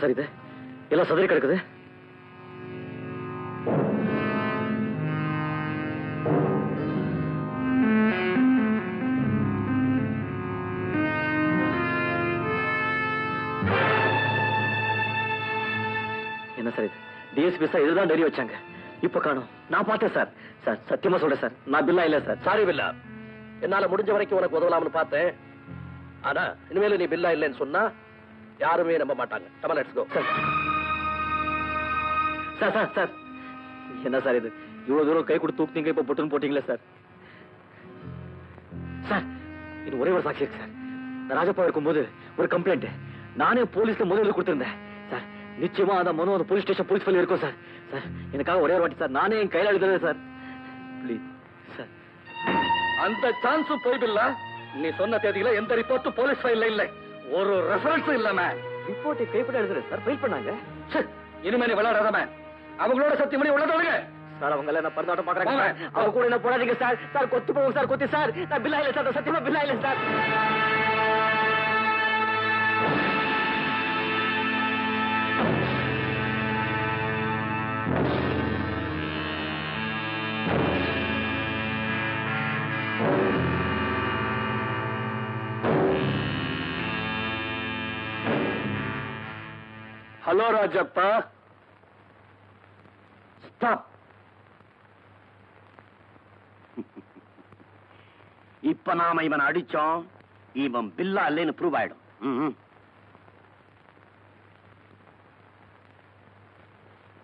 Sir இது? எல்லாம் சதுரி கிடக்குது. என்ன சார் இது? டிஎஸ்பி சார் இதுதான் டெரி வச்சாங்க. இப்ப காணும். நான் பார்த்தேன் சார். சார் சத்தியமா சொல்றேன் சார், நான் பில்லா இல்ல சார். சாரி பில்லா, என்னால முடிஞ்ச வரைக்கும் உனக்கு உதவலாம்னு பார்த்தேன். ஆனா இனிமேல நீ பில்லா இல்லைன்னு சொன்னா யாருமே நம்ப மாட்டாங்க. Come on, let's go. Sir sir sir என்ன சார் இது? இவ்வளவு தூரம் கை கொடுத்து தூக்குனீங்க, இப்ப பொட்டுன்னு போட்டீங்களே சார். சார் இது ஒரே ஒரு சாட்சி இருக்கு சார். நான் ராஜப்பா இருக்கும்போது ஒரு கம்ப்ளைண்ட் நானே போலீஸ்ல முதல்ல கொடுத்திருந்தேன் சார். நிச்சயமா அந்த மனு அந்த போலீஸ் ஸ்டேஷன் போலீஸ் ஃபைல் இருக்கும் சார். சார் எனக்காக ஒரே ஒரு வாட்டி சார் நானே என் கையில எழுதுறேன் சார். Please sir. அந்த சான்ஸ் போய் பில்லா, நீ சொன்ன தேதியில எந்த ரிப்போர்ட்டும் போலீஸ் ஃபைல்ல இல்ல, ஒரு ரெஃபரன்ஸும் இல்லாம ரிப்போர்ட்டை கைப்பட எழுதுறேன் சார். வெயிட் பண்ணாங்க. இனிமே நீ விளையாடாம அவங்களோட சத்தியம் பண்ணி உள்ள தொடுங்க சார். அவங்க எல்லாம் பரந்தாட்டம் பாக்குறாங்க. அவங்க கூட என்ன போடாதீங்க சார். சார் கொத்து போவோம் சார், கொத்தி சார். நான் பில்லா இல்ல சார், சத்தியமா பில்லா இல்ல சார். Hello Rajappa, stop. இப்ப நாம இவன் அடிச்சோம், இவன் பில்லா இல்லைன்னு ப்ரூவ் ஆயிடும்.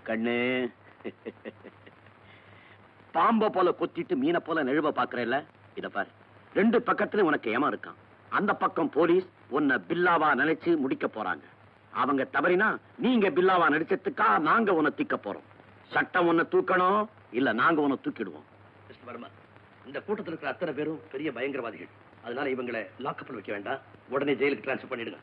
கண்ணு பாம்ப போல கொத்திட்டு மீனை போல நழுவ பாக்குறேல்ல, இத பாரு. ரெண்டு பக்கத்துல உனக்கு ஏமா இருக்கான். அந்த பக்கம் போலீஸ் உன்னை பில்லாவா நினைச்சு முடிக்க போறாங்க. அவங்க தவறினா நீங்க பில்லாவா நடிச்சதுக்கா நாங்க உன்னை தூக்க போறோம். சட்டம் உன்னை தூக்கணும், இல்ல நாங்க உன்னை தூக்கிடுவோம். மிஸ்டர் வர்மா, இந்த கூட்டத்தில் இருக்கிற அத்தனை பேரும் பெரிய பயங்கரவாதிகள். அதனால இவங்களை லாக்கப்ல வைக்க வேண்டாம், உடனே ஜெயிலுக்கு டிரான்ஸ்ஃபர் பண்ணிடுங்க.